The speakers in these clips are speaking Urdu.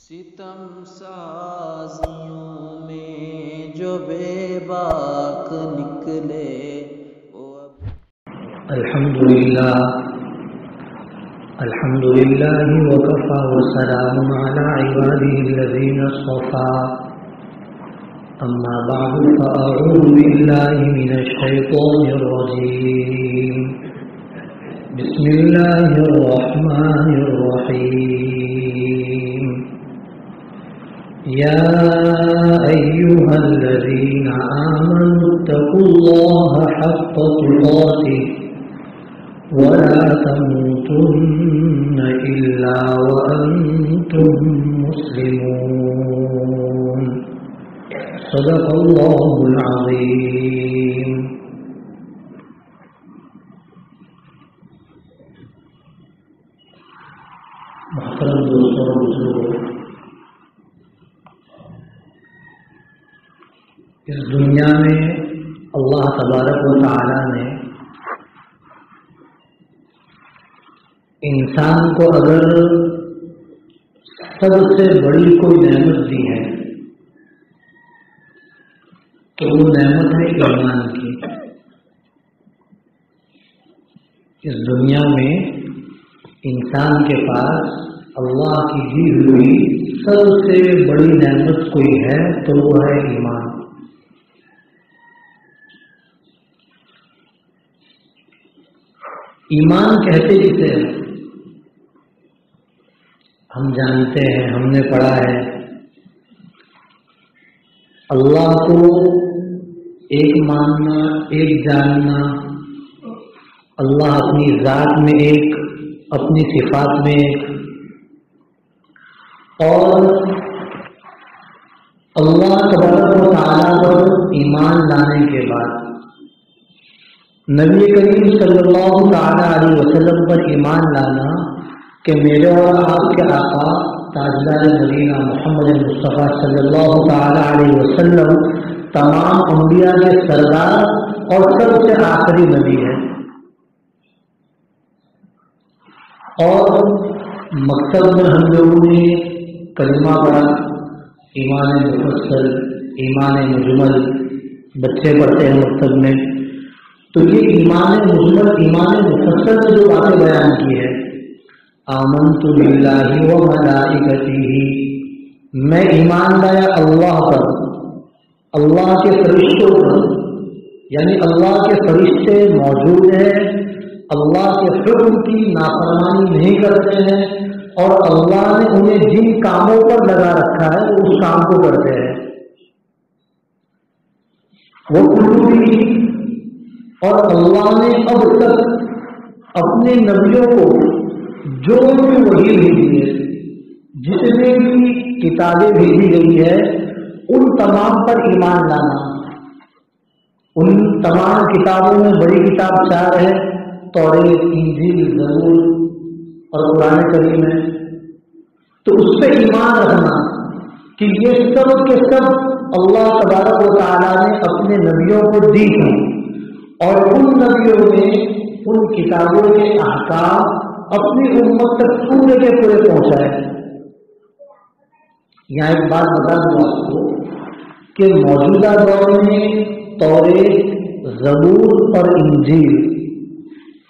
ستم سازیوں میں جو بے باک نکلے الحمد لله وكفى وسلام على عباده الذين اصطفى أما بعد فأعوذ بالله من الشيطان الرجيم بسم الله الرحمن الرحيم يا أيها الذين آمنوا اتقوا الله حق تقاته ولا تموتن إلا وأنتم مسلمون صدق الله العظيم. محترم دوستوں اور بزرگوں، اس دنیا میں اللہ تبارک و تعالی نے انسان کو اگر سب سے بڑی کوئی نعمت دی ہے تو وہ نعمت ہے ایمان کی. اس دنیا میں انسان کے پاس اللہ کی دی ہوئی سب سے بڑی نعمت کوئی ہے تو وہ ہے ایمان. ایمان کہتے جسے ہم جانتے ہیں، ہم نے پڑھا ہے، اللہ کو ایک ماننا، ایک جاننا، اللہ اپنی ذات میں ایک، اپنی صفات میں ایک، اور اللہ تبارک و تعالیٰ پر ایمان لانے کے بعد نبی کریم صلی اللہ تعالیٰ علیہ وسلم پر ایمان لانا کہ میرے اور آپ کے آقا تاجدار مدینہ محمد مصطفیٰ صلی اللہ تعالیٰ علیہ وسلم تمام انبیاء کے سردار اور سب سے آخری نبی ہے. اور مقصد میں ہم لوگوں نے کلمہ پڑھا، ایمان مفصل، ایمان مجمل، بچے پڑھتے ہیں مقصد میں، تو یہ ایمان مجمل، ایمان مفصل نے جو باتیں بیان کی ہے، آمنت باللہ و ملائکتہ، میں ایمان لایا اللہ پر، اللہ کے فرشتوں پر، یعنی اللہ کے فرشتے موجود ہیں، اللہ کے حکم کی نافرمانی نہیں کرتے ہیں، اور اللہ نے انہیں جن کاموں پر لگا رکھا ہے وہ اس کام کو کرتے ہیں. وہ کلو، اور اللہ نے اب تک اپنے نبیوں کو جو بھی وحی بھیجی ہے، جتنے بھی کتابیں بھیجی گئی ہے، ان تمام پر ایمان لانا. ان تمام کتابوں میں بڑی کتاب 4 ہے، توریت، انجیل، زبور اور قرآن کریم ہے. تو اس پہ ایمان رکھنا کہ یہ سب کے سب اللہ تبارک و تعالیٰ نے اپنے نبیوں کو دی ہیں، اور ان نبیوں نے ان کتابوں کے احکام اپنی امت تک پورے کے پورے پہنچائے. یہاں ایک بات بتا دوں آپ کو کہ موجودہ دور میں توریت، زبور اور انجیل،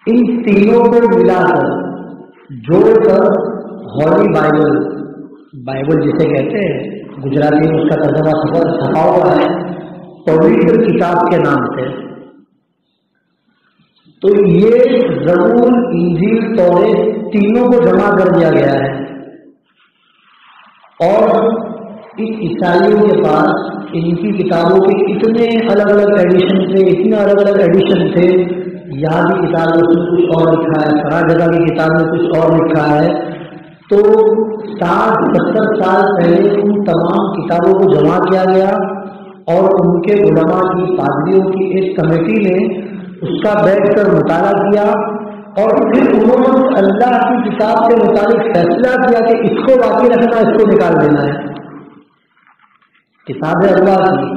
ان تینوں کو ملا کر جوڑ کر ہولی بائبل جسے کہتے ہیں، گجراتی میں اس کا ترجمہ چھپا ہوا ہے پویتر کتاب کے نام سے. تو یہ زبور، انجیل، توریت تینوں کو جمع کر دیا گیا ہے. اور ان عیسائیوں کے پاس ان کی کتابوں کے اتنے الگ الگ ایڈیشن تھے، یہاں کی کتاب میں کچھ اور لکھا ہے، فرا جگہ کی کتاب میں کچھ اور لکھا ہے. تو 60-70 سال پہلے ان تمام کتابوں کو جمع کیا گیا، اور ان کے علماء کی، پادریوں کی ایک کمیٹی نے اس کا بیٹھ کر مطالعہ کیا، اور پھر انہوں نے اللہ کی کتاب کے مطابق فیصلہ کیا کہ اس کو باقی رکھنا، اس کو نکال دینا ہے. کتاب اللہ کی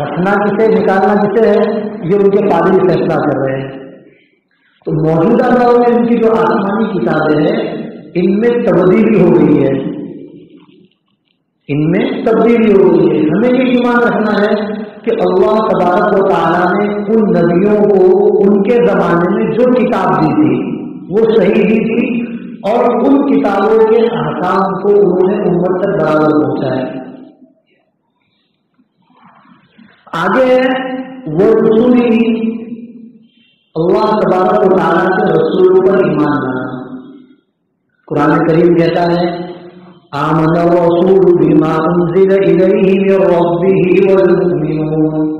رکھنا کسے، نکالنا کسے ہے، یہ ان کے پادری فیصلہ کر رہے ہیں. تو موجودہ دور میں ان کی جو آسمانی کتابیں ہیں ان میں تبدیلی ہو گئی ہے. ان میں تبدیلی ہو گئی ہے. ہمیں یہ ایمان رکھنا ہے کہ اللہ تبارک و تعالیٰ نے ان نبیوں کو ان کے زمانے میں جو کتاب دی تھی وہ صحیح دی تھی اور ان کتابوں کے احکام کو انہوں نے امت تک برابر پہنچایا. آگے وہ رسولی اللہ تبارک و تعالیٰ کے رسولوں پر ایمان لانا. قرآن کریم کہتا ہے آمن الرسول بما انزل الیہ من ربہ والمؤمنون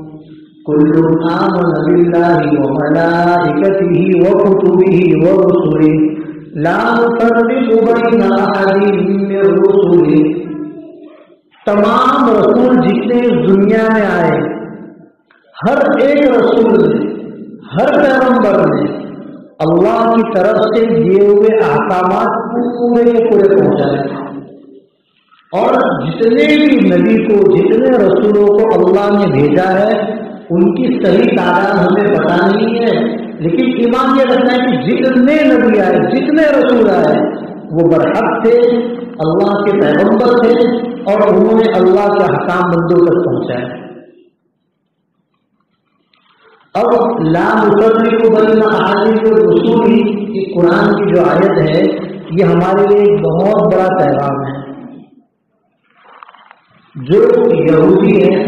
کل آمن باللہ وملائکتہ وکتبہ ورسلہ لا نفرق بین احد من رسلہ. تمام رسول جتنے اس دنیا میں آئے، ہر ایک رسول نے، ہر پیغمبر نے اللہ کی طرف سے دیے ہوئے احکامات پورے کے پورے پہنچائے. اور جتنے بھی نبی کو، جتنے رسولوں کو اللہ نے بھیجا ہے ان کی صحیح تعداد ہمیں پتہ نہیں ہے، لیکن ایمان یہ رکھنا ہے کہ جتنے نبی آئے، جتنے رسول آئے وہ برحق تھے، اللہ کے پیغمبر تھے اور انہوں نے اللہ کے احکام بندوں تک پہنچائے. اب لا نفرق بین احد من رسلہ، یہ قرآن کی جو آیت ہے یہ ہمارے لیے ایک بہت بڑا پیغام ہے. جو یہودی ہیں،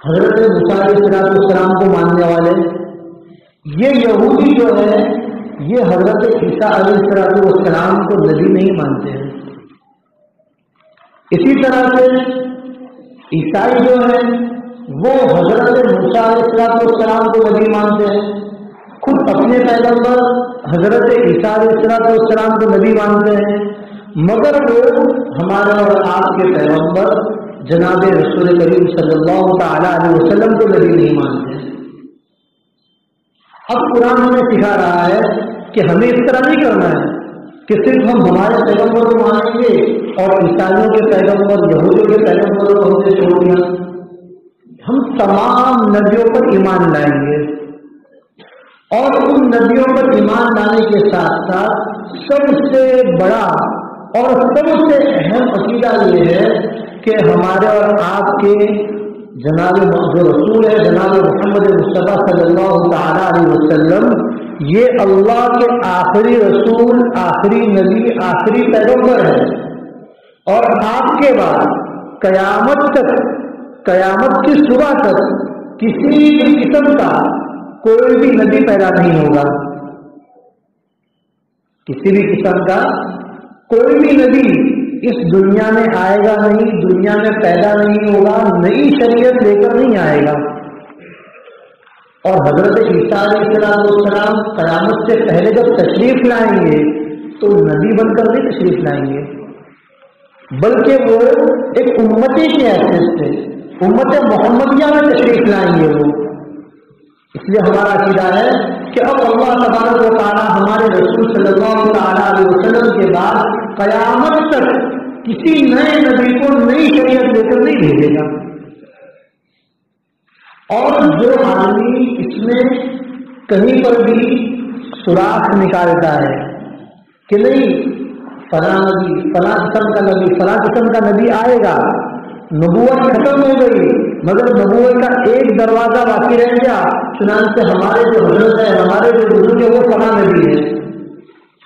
حضرت موسیٰ علیہ السلام کو ماننے والے، یہ یہودی جو ہے یہ حضرت عیسیٰ علیہ السلام کو نبی نہیں مانتے ہیں. اسی طرح سے عیسائی جو ہے وہ حضرت موسیٰ علیہ السلام کو نبی مانتے ہیں، خود اپنے پیغمبر حضرت عیسیٰ علیہ السلام کو نبی مانتے ہیں، مگر وہ ہمارے اور آپ کے پیغمبر جناب رسول کریم صلی اللہ تعالی علیہ وسلم کو نبی نہیں مانتے. اب قرآن ہمیں سکھا رہا ہے کہ ہمیں اس طرح نہیں کرنا ہے کہ صرف ہم ہمارے پیغمبر کو مانیں گے اور عیسائیوں کے پیغمبر، یہودیوں کے پیغمبروں کو ہم نے چھوڑ دیا. ہم تمام نبیوں پر ایمان لائیں گے اور ان نبیوں پر ایمان لانے کے ساتھ ساتھ سب سے بڑا اور سب سے اہم عقیدہ یہ ہے کہ ہمارے اور آپ کے جناب جو رسول ہے جناب محمد مصطفیٰ صلی اللہ تعالی علیہ وسلم، یہ اللہ کے آخری رسول، آخری نبی، آخری پیغمبر ہے اور آپ کے بعد قیامت تک، قیامت کی صبح تک کسی بھی قسم کا کوئی بھی نبی پیدا نہیں ہوگا. کسی بھی قسم کا کوئی بھی نبی اس دنیا میں آئے گا نہیں، دنیا میں پیدا نہیں ہوگا، نئی شریعت لے کر نہیں آئے گا. اور حضرت عیسیٰ علیہ السلام قیامت سے پہلے جب تشریف لائیں گے تو نبی بن کر نہیں تشریف لائیں گے، بلکہ وہ ایک امتی کی حیثیت سے امت محمدیہ میں تشریف لائیں گے وہ. اس لیے ہمارا عقیدہ ہے کہ اب اللہ تبارک و تعالیٰ ہمارے رسول صلی اللہ تعالی علیہ وسلم کے بعد قیامت تک کسی نئے نبی کو نئی شریعت لے کر نہیں بھیجے گا. اور جو آدمی اس میں کہیں پر بھی سوراخ نکالتا ہے کہ نہیں فلاں نبی، فلاں قسم کا نبی، فلاں قسم کا نبی آئے گا، نبوت ختم ہو گئی مگر نبوت کا ایک دروازہ باقی رہ گیا، چنانچہ ہمارے جو حضرت ہے، ہمارے جو بزرگ ہے وہ فلاں نبی ہے،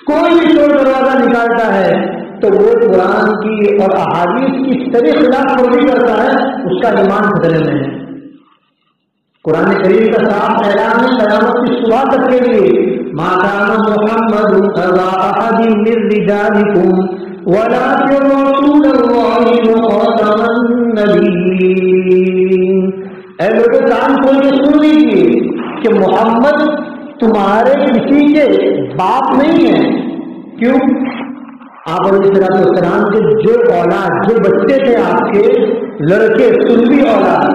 کوئی بھی چور دروازہ نکالتا ہے تو وہ قرآن کی اور احادیث کی سری خلاف ورزی کرتا ہے، اس کا ایمان خطرے میں ہے. قرآن کریم کا صاف اعلان ہے قیامت کی صبح تک کے لیے ما كان محمد ابا احد من رجالكم ولكن رسول الله وخاتم النبيين. اے لوگوں کان کھول کے سن لیجیے کہ محمد تمہارے کسی کے باپ نہیں ہے. کیوں؟ آپ علیہ السلام کے جو اولاد، جو بچے تھے آپ کے لڑکے، سنوی اولاد،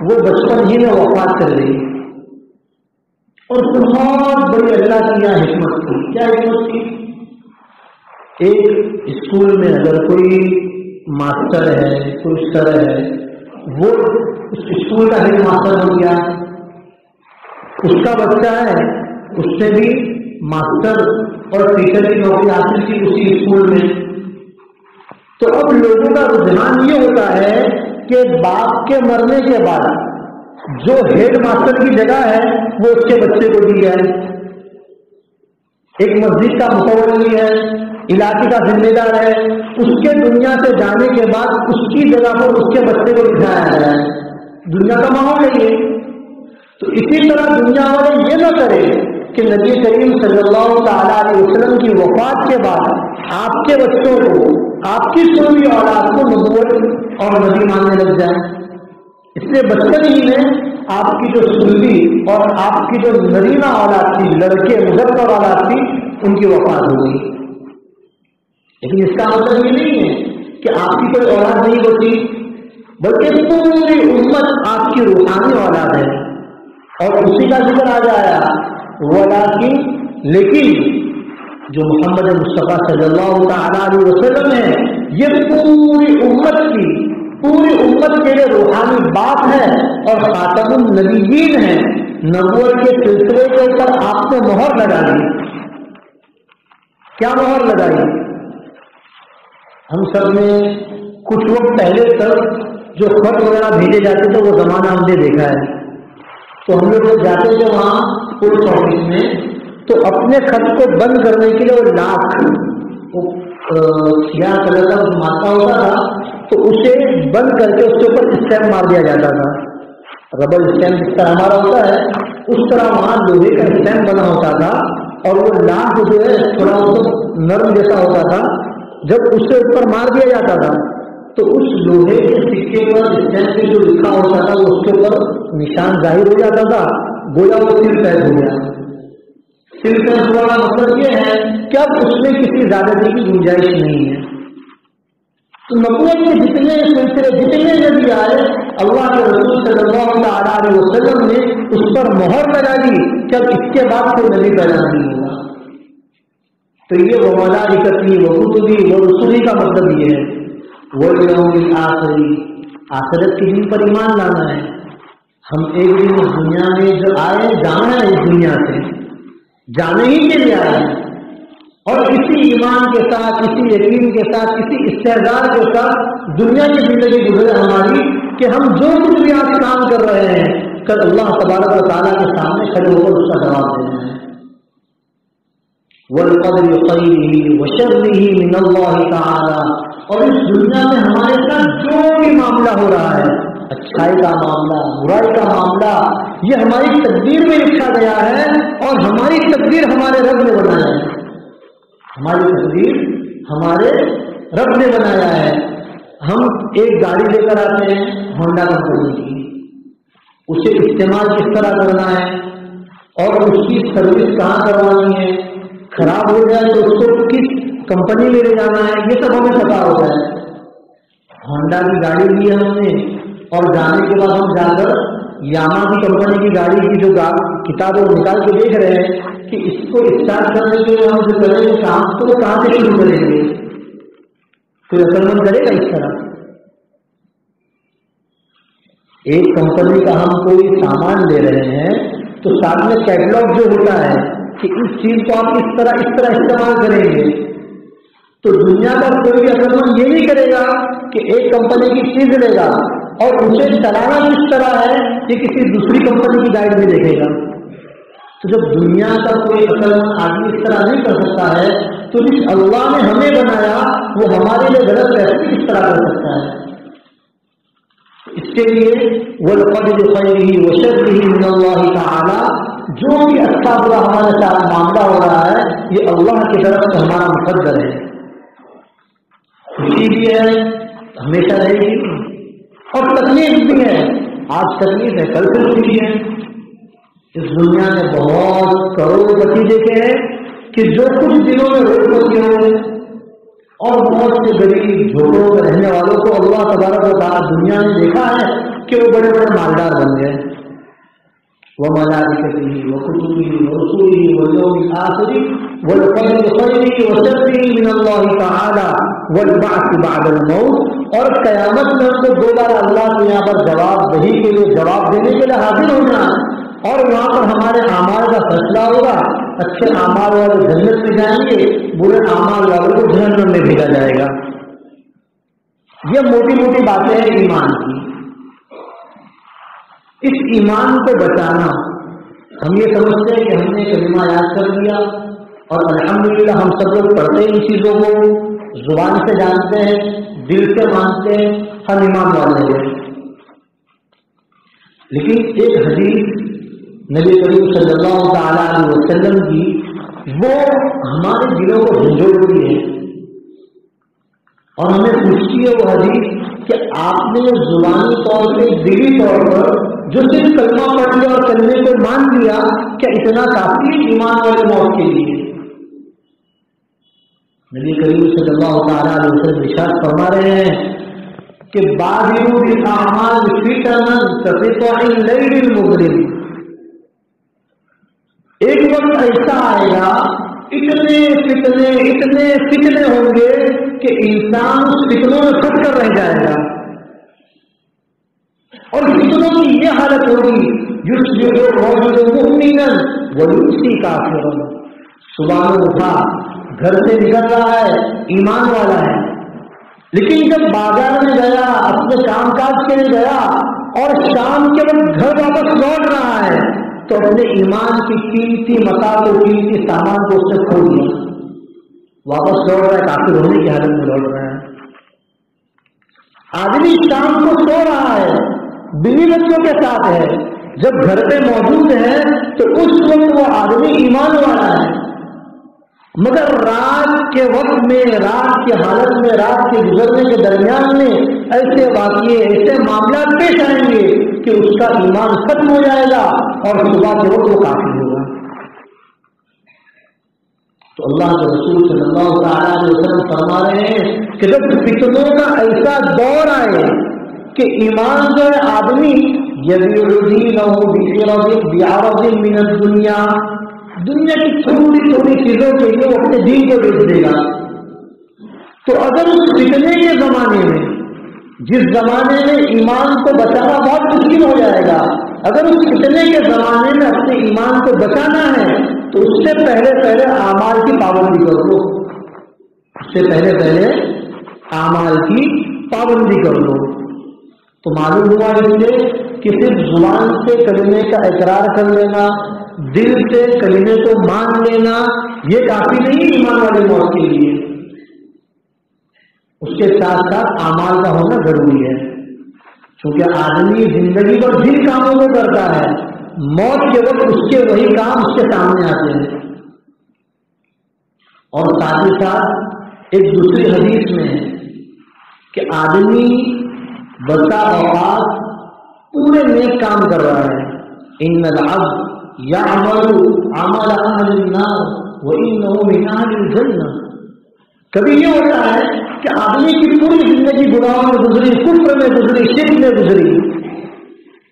وہ بچپن ہی میں وفات کر گئی. اور بہت بڑی اللہ کی یہاں حکمت تھی. کیا حکمت تھی؟ ایک اسکول میں اگر کوئی ماسٹر ہے، کوئی سر ہے، وہ اس اسکول کا ہیڈ ماسٹر بن گیا، اس کا بچہ ہے، اس نے بھی ماسٹر اور ٹیچر کی نوکری حاصل کی اسی اسکول میں، تو اب لوگوں کا رجحان یہ ہوتا ہے کہ باپ کے مرنے کے بعد جو ہیڈ ماسٹر کی جگہ ہے وہ اس کے بچے کو دی جائے. ایک مسجد کا متولی ہے, علاقے کا ذمہ دار ہے, اس کے دنیا سے جانے کے بعد اس کی جگہ پر اس کے بچے کو بٹھایا جائے. دنیا کا ماحول ہے یہ. تو اسی طرح دنیا والے یہ نہ کرے کہ نبی کریم صلی اللہ تعالی علیہ وسلم کی وفات کے بعد آپ کے بچوں کو, آپ کی سنی اولاد کو نبوت اور نبی ماننے لگ جائیں. اس لیے بچپن ہی میں آپ کی جو سنی اور آپ کی جو نرینہ اولاد تھی, لڑکے مذکر اولاد تھی, ان کی وفات ہو گئی. لیکن اس کا مطلب یہ نہیں ہے کہ آپ کی کوئی اولاد نہیں ہوتی, بلکہ پوری امت آپ کی روحانی اولاد ہے. اور اسی کا ذکر آ جایا ولیکن, لیکن جو محمد مصطفیٰ صلی اللہ تعالی علیہ وسلم ہے یہ پوری امت کی, پوری امت کے لیے روحانی باپ ہے اور خاتم النبیین ہے. نبوت کے سلسلے کے اوپر آپ نے مہر لگا دی. کیا مہر لگائی؟ ہم سب نے کچھ وقت پہلے تک جو خط وغیرہ بھیجے جاتے تھے وہ زمانہ ہم نے دیکھا ہے. تو ہم لوگ جاتے تھے وہاں پوسٹ آفس میں, تو اپنے خط کو بند کرنے کے لیے وہ لاکھ سیاہ کلر کا مارکا ہوتا تھا, تو اسے بند کر کے اس کے اوپر اسٹیمپ مار دیا جاتا تھا. ربر اسٹیمپ جس طرح ہمارا ہوتا ہے اس طرح وہاں لوہے کا اسٹیمپ بنا ہوتا تھا, اور وہ لاکھ جو ہے تھوڑا نرم جیسا ہوتا تھا. جب اس کے اوپر مار دیا جاتا تھا تو اس لوہے کے سکے پر اسٹیمپ پہ جو لکھا ہوتا تھا وہ اس کے اوپر نشان ظاہر ہو جاتا تھا, گویا وہ سل قید ہو گیا. سل قید والا مطلب یہ ہے کہ اب اس میں کسی زیادتی کی گنجائش نہیں ہے. تو نبوت کے جتنے سلسلے, جتنے نبی آئے, اللہ کے رسول صلی اللہ تعالی علیہ وسلم نے اس پر مہر لگا دی کہ اب اس کے بعد کوئی نبی پیدا نہیں ہوگا. تو یہ وہ ملائکتی وہ کتبی وہ رسولی کا مطلب یہ ہے. وہ یوم الآخری, آخرت کے دن پر ایمان لانا ہے. ہم ایک دن اس دنیا میں جو آئے, جانا ہے اس دنیا سے, جانے ہی کے لیے آئے, اور اسی ایمان کے ساتھ, اسی یقین کے ساتھ, اسی استعداد کے ساتھ دنیا کی زندگی گزرے ہماری کہ ہم جو کچھ بھی آج کام کر رہے ہیں کل اللہ تبارک و تعالیٰ کے سامنے کھڑے ہو کر اس کا جواب دینا ہے. والقدر خیرہ وشرہ من اللہ تعالی, اور اس دنیا میں ہمارے ساتھ جو بھی معاملہ ہو رہا ہے, اچھائی کا معاملہ, برائی کا معاملہ, یہ ہماری تقدیر میں لکھا گیا ہے, اور ہماری تقدیر ہمارے رب نے بنایا ہے. ہماری تقدیر ہمارے رب نے بنایا ہے. ہم ایک گاڑی لے کر آتے ہیں ہونڈا کمپنی کی, اسے استعمال کس طرح کرنا ہے اور اس کی سروس کہاں کروانی ہے, خراب ہو جائے تو اس کو کس کمپنی میں لے جانا ہے, یہ سب ہمیں پتا ہوتا ہے. ہونڈا کی گاڑی لی ہم نے, اور جانے کے بعد ہم جا کر یاما کی کمپنی کی گاڑی کی جو کتابیں نکال کے دیکھ رہے ہیں کہ اس کو اسٹارٹ کرنے کے لیے ہم جو کریں گے کام تو کہاں سے شروع کریں گے. کوئی عقل مند کرے گا اس طرح؟ ایک کمپنی کا ہم کوئی سامان لے رہے ہیں تو ساتھ میں کیٹلاگ جو ہوتا ہے کہ اس چیز کو آپ اس طرح استعمال کریں گے. تو دنیا کا کوئی بھی عقل مند یہ نہیں کرے گا کہ ایک کمپنی کی چیز لے گا اور اسے چلانا کس طرح ہے کہ کسی دوسری کمپنی کی گائیڈ میں دیکھے گا. تو جب دنیا کا کوئی عقل مند آدمی اس طرح نہیں کر سکتا ہے تو جس اللہ نے ہمیں بنایا وہ ہمارے لیے غلط فیصلے کس طرح کر سکتا ہے. اس کے لیے والقدر خیرہ وشرہ من اللہ تعالی, جو بھی اچھا برا ہمارے ساتھ معاملہ ہو رہا ہے یہ اللہ کی طرف سے ہمارا مقدر ہے. خوشی بھی ہے, ہمیشہ رہے گی, اور تکلیف بھی ہے. آج تکلیف ہے, کل سے خوشی ہے. اس دنیا میں بہت کروڑ پتی دیکھے ہیں کہ جو کچھ دنوں میں روز پتی ہوں, اور بہت سے غریب جھوپڑوں میں رہنے والوں کو اللہ تبارک و تعالیٰ دنیا نے دیکھا ہے کہ وہ بڑے بڑے مالدار بن گئے. وملائکتہ وکتبہ ورسلہ والیوم الآخر والقدر خیرہ وشرہ من اللہ تعالی والبعث بعد الموت, اور قیامت میں ہم کو دوبارہ اللہ کے یہاں پر جواب دہی کے لیے, جواب دینے کے لیے حاضر ہونا, اور وہاں پر ہمارے اعمال کا فیصلہ ہوگا. اچھے اعمال والے جنت میں جائیں گے, برے اعمال والوں کو جہنم میں بھیجا جائے گا. یہ موٹی موٹی باتیں ہیں ایمان کی. اس ایمان کو بچانا، ہم یہ سمجھتے ہیں کہ ہم نے کلمہ یاد کر لیا اور الحمدللہ ہم سب لوگ پڑھتے ہیں ان چیزوں کو، زبان سے جانتے ہیں، دل سے مانتے ہیں، ہم ایمان والے ہیں. لیکن ایک حدیث نبی کریم صلی اللہ تعالی علیہ وسلم کی، وہ ہمارے دلوں کو جھنجھوڑتی ہے اور ہمیں پوچھتی ہے وہ حدیث کہ آپ نے زبانی طور پہ، دلی طور پر جو صرف کلمہ پڑھ لیا اور کلمے کو مان لیا، کیا اتنا کافی ایمان والے موت کے لیے؟ نبی کریم صلی اللہ تعالیٰ علیہ وسلم ارشاد فرما رہے ہیں کہ بادروا بالاعمال فتنا كقطع الليل المظلم. ایک وقت ایسا آئے گا، اتنے فتنے ہوں گے کہ انسان اس فتنوں میں پھنس کر رہ جائے گا. اور فتنوں کی یہ حالت ہوگی وَيُمْسِي كَافِرًا. صبح میں اٹھا، گھر سے نکل رہا ہے، ایمان والا ہے، لیکن جب بازار میں گیا، اپنے کام کاج کے لیے گیا اور شام کے وقت گھر واپس لوٹ رہا ہے، تو اپنے ایمان کی قیمتی متاع کو، قیمتی سامان کو اس سے کھو دیا. واپس لوٹ رہا ہے، کافر ہونے کی حالت میں لوٹ رہا ہے. آدمی شام کو سو رہا ہے، بیوی بچوں کے ساتھ ہے، جب گھر پہ موجود ہے تو اس وقت وہ آدمی ایمان والا ہے. مگر رات کے وقت میں، رات کی حالت میں، رات کے گزرنے کے درمیان میں ایسے واقعے، ایسے معاملات پیش آئیں گے کہ اس کا ایمان ختم ہو جائے گا اور صبح کے وقت وہ کافر ہوگا. تو اللہ کے رسول صلی اللہ تعالیٰ علیہ وسلم فرما رہے ہیں کہ جب فتنوں کا ایسا دور آئے کہ ایمان جو ہے آدمی بعرض من الدنیا، دنیا کی تھوڑی تھوڑی چیزوں کے لیے وہ اپنے دین کو بیچ دے گا. تو اگر اس فتنے کے زمانے میں، جس زمانے میں ایمان کو بچانا بہت مشکل ہو جائے گا، اگر اس فتنے کے زمانے میں اپنے ایمان کو بچانا ہے تو اس سے پہلے اعمال کی پابندی کر لو. اس سے پہلے اعمال کی پابندی کر لو. تو معلوم ہوا اس سے کہ صرف زبان سے کلمے کا اقرار کر لینا، دل سے کلمے کو مان لینا، یہ کافی نہیں ایمان والے موت کے لیے. اس کے ساتھ ساتھ اعمال کا ہونا ضروری ہے، کیونکہ آدمی زندگی پر جن کاموں کو کرتا ہے، موت کے وقت اس کے وہی کام اس کے سامنے آتے ہیں. اور ساتھ ہی ساتھ ایک دوسری حدیث میں ہے کہ آدمی بسا اوقات پورے نیک کام کر رہا ہے. ان العبد یعمل عمل اہل النار وانہ من اہل الجنہ. کبھی یہ ہوتا ہے کہ آدمی کی پوری زندگی گناہوں میں گزری، کفر میں گزری، شرک میں گزری،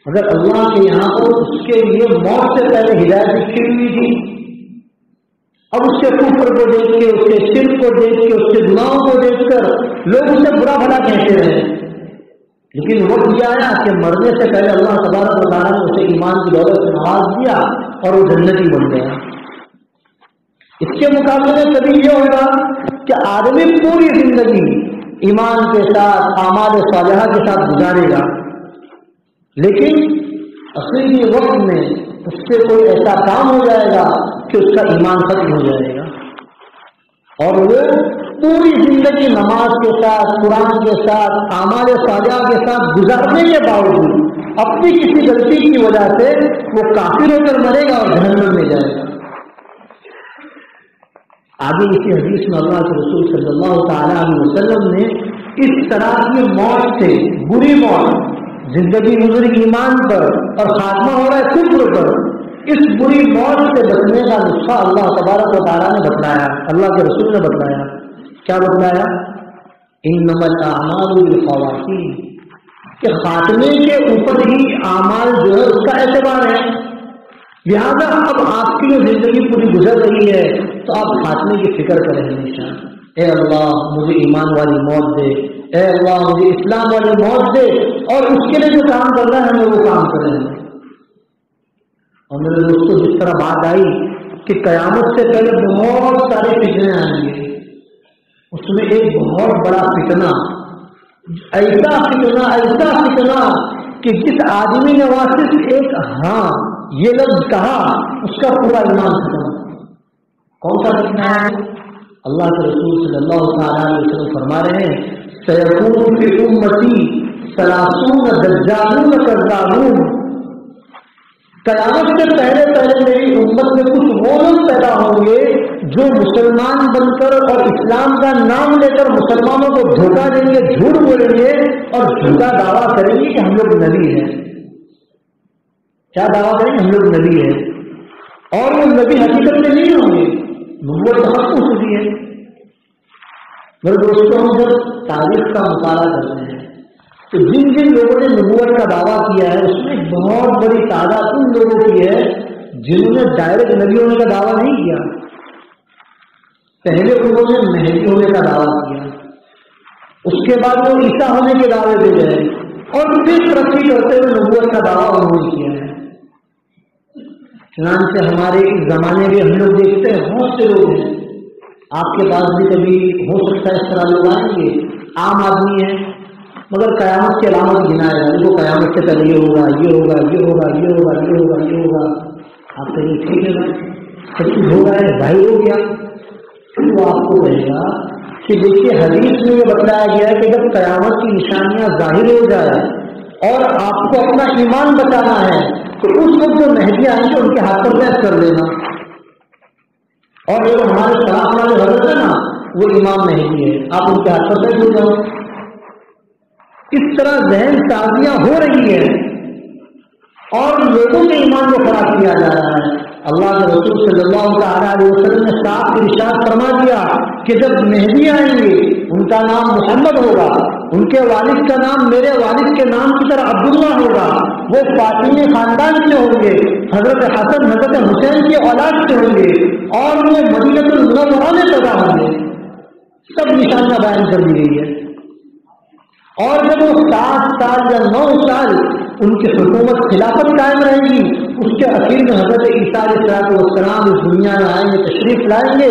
مگر اللہ کے یہاں پر اس کے لیے موت سے پہلے ہدایت لکھی ہوئی تھی. اب اس کے کفر کو دیکھ کے، اس کے شرک کو دیکھ کے، اس کے گناہوں کو دیکھ کر لوگ اسے برا بھلا کہتے رہے. لیکن وقت یہ آیا کہ مرنے سے پہلے اللہ تبارک و تعالیٰ نے اسے ایمان کی دولت سے نواز دیا اور وہ جنتی بن گیا. اس کے مقابلے میں کبھی یہ ہوگا کہ آدمی پوری زندگی ایمان کے ساتھ، اعمال صالحہ کے ساتھ گزارے گا، لیکن اصلی وقت میں اس سے کوئی ایسا کام ہو جائے گا کہ اس کا ایمان ختم ہو جائے گا، اور وہ پوری زندگی نماز کے ساتھ، قرآن کے ساتھ، اعمال صالحہ کے ساتھ گزارنے کے باوجود اپنی کسی غلطی کی وجہ سے وہ کافر ہو کر مرے گا اور جہنم میں جائے گا. آگے اسی حدیث میں اللہ کے رسول صلی اللہ تعالیٰ علیہ وسلم نے اس طرح کی موت سے، بری موت، زندگی گزری ایمان پر اور خاتمہ ہو رہا ہے کفر پر، اس بری موت سے بچنے کا نسخہ اللہ تبارک و تعالیٰ نے بتلایا، اللہ کے رسول نے بتلایا. کیا بتلایا؟ انما الاعمال بالخواتیم، کہ خاتمے کے اوپر ہی اعمال جو ہے اس کا اعتبار ہے. لہذا اب آپ کی جو زندگی پوری گزر رہی ہے تو آپ خاتمے کی فکر کریں ہمیشہ. اے اللہ مجھے ایمان والی موت دے، اے اللہ مجھے اسلام والی موت دے، اور اس کے لیے جو کام کر رہا ہے ہمیں وہ کام کریں. اور میرے دوستوں، جس طرح بات آئی کہ قیامت سے پہلے بہت سارے فتنے آئیں گے، اس میں ایک بہت بڑا فتنہ ایسا فتنہ کہ جس آدمی نے وہاں صرف ایک ہاں یہ لفظ کہا اس کا پورا ایمان ختم. کون سا فتنہ ہے؟ اللہ کے رسول صلی اللہ علیہ وسلم فرما رہے ہیں سیکون فی امتی 30 دجالون کذابون. قیامت سے پہلے میری امت میں کچھ وہ لوگ پیدا ہوں گے جو مسلمان بن کر اور اسلام کا نام لے کر مسلمانوں کو دھوکہ دیں گے، جھوٹ بولیں گے اور جھوٹا دعویٰ کریں گے کہ ہم لوگ نبی ہیں. کیا دعویٰ کریں گے؟ ہم لوگ نبی ہیں. اور وہ نبی حقیقت میں نہیں ہوں گے، نبوت تو ختم ہو چکی ہے. میرے دوستوں ہم جب تاریخ کا مطالعہ کرتے ہیں تو جن جن لوگوں نے نبوت کا دعویٰ کیا ہے اس میں بہت بڑی تعداد ان لوگوں کی ہے جنہوں نے ڈائریکٹ نبی ہونے کا دعویٰ نہیں کیا. پہلے انہوں نے مہدی ہونے کا دعویٰ کیا، اس کے بعد وہ عیسیٰ ہونے کے دعوے دے گئے اور پھر ترقی کرتے ہوئے نبوت کا دعویٰ انہوں نے کیا ہے. چنانچہ ہمارے اس زمانے میں ہم لوگ دیکھتے ہیں بہت سے لوگ ہیں، آپ کے پاس بھی کبھی ہو سکتا ہے اس طرح لوگ آئیں گے، عام آدمی ہے مگر قیامت کی علامت گنائے گا، دیکھو قیامت سے پہلے یہ ہوگا یہ ہوگا یہ ہوگا یہ ہوگا یہ ہوگا یہ ہوگا. آپ کہیں ٹھیک ہے نا سب کچھ ہو رہا ہے ظاہر ہو گیا. پھر وہ آپ کو کہے گا کہ دیکھیے حدیث میں یہ بتلایا گیا ہے کہ جب قیامت کی نشانیاں ظاہر ہو جائے اور آپ کو اپنا ایمان بچانا ہے تو اس وقت جو مہدی آئیں گے ان کے ہاتھ پر بیعت کر لینا. اور جو ہمارے خلاف والے حضرت ہے نا وہ امام مہدی ہے، آپ ان کے ہاتھ پر بیعت ہو جاؤ. اس طرح ذہن سازیاں ہو رہی ہیں اور لوگوں کے ایمان کو خراب کیا جا رہا ہے. اللہ کے رسول صلی اللہ علیہ وسلم نے صاف ارشاد فرما دیا کہ جب مہدی آئیں گے ان کا نام محمد ہوگا، ان کے والد کا نام میرے والد کے نام کی طرح عبداللہ ہوگا، وہ فاطمی خاندان سے ہوں گے، حضرت حسن حضرت حسین کی اولاد سے ہوں گے اور وہ مدینہ المنورہ میں پیدا ہوں گے. سب نشانیاں بیان کر دی گئی ہے. اور جب وہ 7 سال یا 9 سال ان کی حکومت خلافت قائم رہے گی، اس کے اخیر میں حضرت عیسیٰ علیہ السلام اس دنیا میں آئیں گے، تشریف لائیں گے.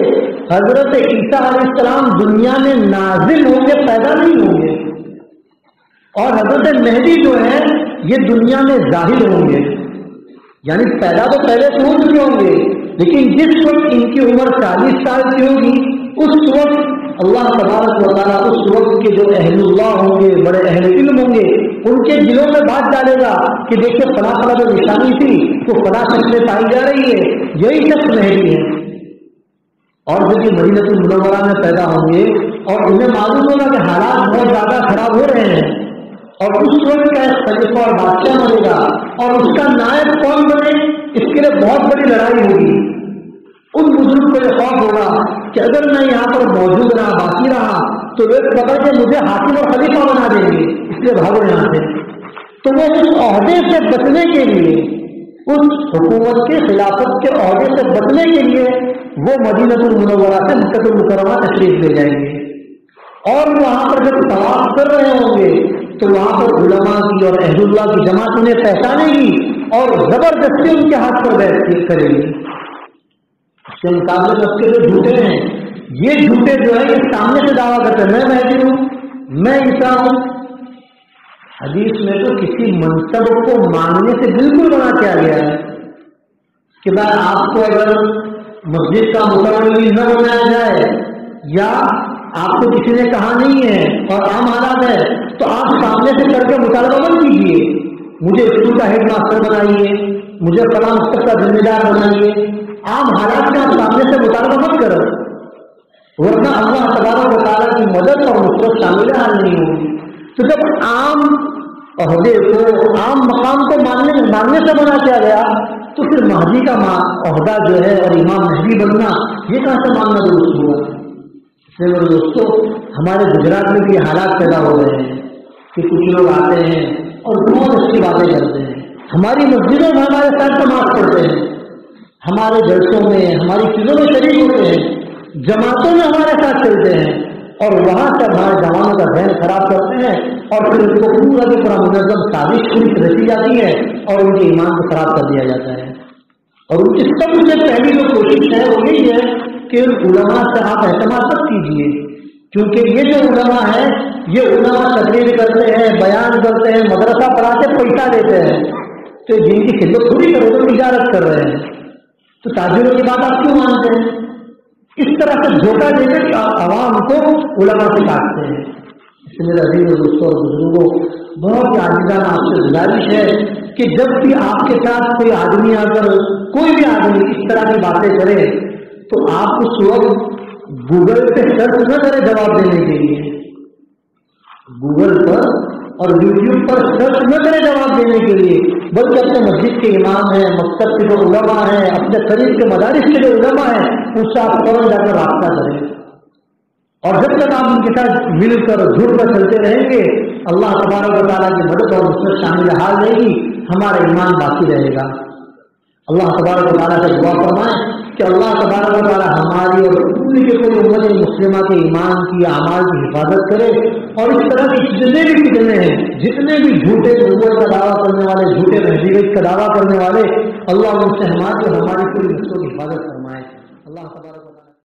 حضرت عیسیٰ علیہ السلام دنیا میں نازل ہوں گے، پیدا نہیں ہوں گے. اور حضرت مہدی جو ہے یہ دنیا میں ظاہر ہوں گے، یعنی پیدا تو پہلے سے ہو چکے ہوں گے لیکن جس وقت ان کی عمر 40 سال کی ہوگی اس وقت اللہ تبارک و تعالیٰ اس وقت کے جو اہل اللہ ہوں گے، بڑے اہل علم ہوں گے، ان کے دلوں میں بات ڈالے گا کہ دیکھیں فلاں فلاں جو نشانی تھی وہ فلاں شکلیں پائی جا رہی ہے، یہی شخص مہدی ہے. اور جب یہ مدینہ المنورہ میں پیدا ہوں گے اور انہیں معلوم ہوگا کہ حالات بہت زیادہ خراب ہو رہے ہیں اور اس وقت کا ایک خلیفہ اور بادشاہ بنے گا اور اس کا نائب کون بنے اس کے لیے بہت بڑی لڑائی ہوگی. ان بزرگ کو یہ خوف ہوگا کہ اگر میں یہاں پر موجود رہا، باقی رہا تو ایک پکڑ کے مجھے حاکم اور خلیفہ بنا دیں گے، اس لیے بھاگو یہاں سے. تو وہ اس عہدے سے بچنے کے لیے، اس حکومت کے خلافت کے عہدے سے بچنے کے لیے وہ مدینہ المنورہ سے مکہ المکرمہ تشریف لے جائیں گے. اور وہاں پر جب طواف کر رہے ہوں گے تو وہاں پر علماء کی اور اہل اللہ کی جماعت انہیں پہچانے گی اور زبردستی ان کے ہاتھ پر بیعت کرے گی. اس کے مقابلے میں اس کے جو جھوٹے ہیں، یہ جھوٹے جو ہے یہ سامنے سے دعویٰ کرتے ہیں میں مہدی ہوں، میں عیسیٰ ہوں. حدیث میں تو کسی منصب کو مانگنے سے بالکل منع کیا گیا ہے کہ بھائی آپ کو اگر مسجد کا متولی نہ بنایا جائے یا آپ کو کسی نے کہا نہیں ہے اور عام حالات ہے تو آپ سامنے سے کر کے مطالبہ مت کیجیے، مجھے اسکول کا ہیڈ ماسٹر بنائیے، مجھے فلاں مکتب کا ذمہ دار بنائیے. عام حالات میں آپ سامنے سے مطالبہ مت کرو ورنہ اللہ تبارک و تعالیٰ کی مدد اور نصرت شامل حال نہیں ہوگی. تو جب عام عہدے کو، عام مقام کو ماننے سے منع کیا گیا تو پھر مہدی کا عہدہ جو ہے اور امام مہدی بننا یہ کہاں سے ماننا درست ہوا. اس لیے میرے دوستوں ہمارے گجرات میں بھی حالات پیدا ہو رہے ہیں کہ کچھ لوگ آتے ہیں اور بہت اچھی باتیں کرتے ہیں، ہماری مسجدوں میں ہمارے ساتھ نماز پڑھتے ہیں، ہمارے جلسوں میں ہماری چیزوں میں شریک ہوتے ہیں، جماعتوں میں ہمارے ساتھ چلتے ہیں اور وہاں سے ہمارے جوانوں کا ذہن خراب کرتے ہیں اور پھر ان کو پورا کی پورا منظم سازش پوری رچی جاتی ہے اور ان کے ایمان کو خراب کر دیا جاتا ہے. اور ان کی سب سے پہلی جو کوشش ہے وہ یہی ہے کہ علماء سے آپ اعتماد مت کیجیے، کیونکہ یہ جو علماء ہے یہ علماء تقریر کرتے ہیں، بیان کرتے ہیں، مدرسہ پڑھاتے، پیسہ دیتے ہیں، تو جن کی خدمت تھوڑی کرو تو تجارت کر رہے ہیں، تو تاجروں کی بات آپ کیوں مانتے ہیں؟ اس طرح سے دھوکہ دے کر عوام کو علماء سے کاٹتے ہیں۔ اس لیے میرے عزیز دوستوں اور بزرگوں، بہت ہی عاجزانہ آپ سے گزارش ہے کہ جب بھی آپ کے ساتھ کوئی آدمی آ کر، کوئی بھی آدمی اس طرح کی باتیں کرے تو آپ اس وقت گوگل پہ سرچ نہ کریں جواب دینے کے لیے، گوگل پر اور یوٹیوب پر سرچ نہ کریں جواب دینے کے لیے، بلکہ اپنے مسجد کے امام ہیں، مکتب کے جو علماء ہیں، اپنے قریب کے مدارس کے جو علماء ہیں، ان سے آپ فوراً جا کر رابطہ کریں، اور جب تک آپ ان کے ساتھ مل کر جڑ کر چلتے رہیں گے، اللہ تبارک و تعالیٰ کی مدد اور اس میں شامل حال رہے گی، ہمارا ایمان باقی رہے گا۔ اللہ تبارک و تعالیٰ سے دعا فرمائیں کہ اللہ تبارک و تعالیٰ ہماری اور پوری کے پوری امت مسلمہ کے ایمان کی، اعمال کی حفاظت کرے، اور اس طرح کے جتنے بھی فتنے ہیں، جتنے بھی جھوٹے نبوت کا دعویٰ کرنے والے، جھوٹے رسالت کا دعویٰ کرنے والے، اللہ ان سے ہماری اور ہماری پوری نسلوں کی حفاظت فرمائے۔ اللہ تبارک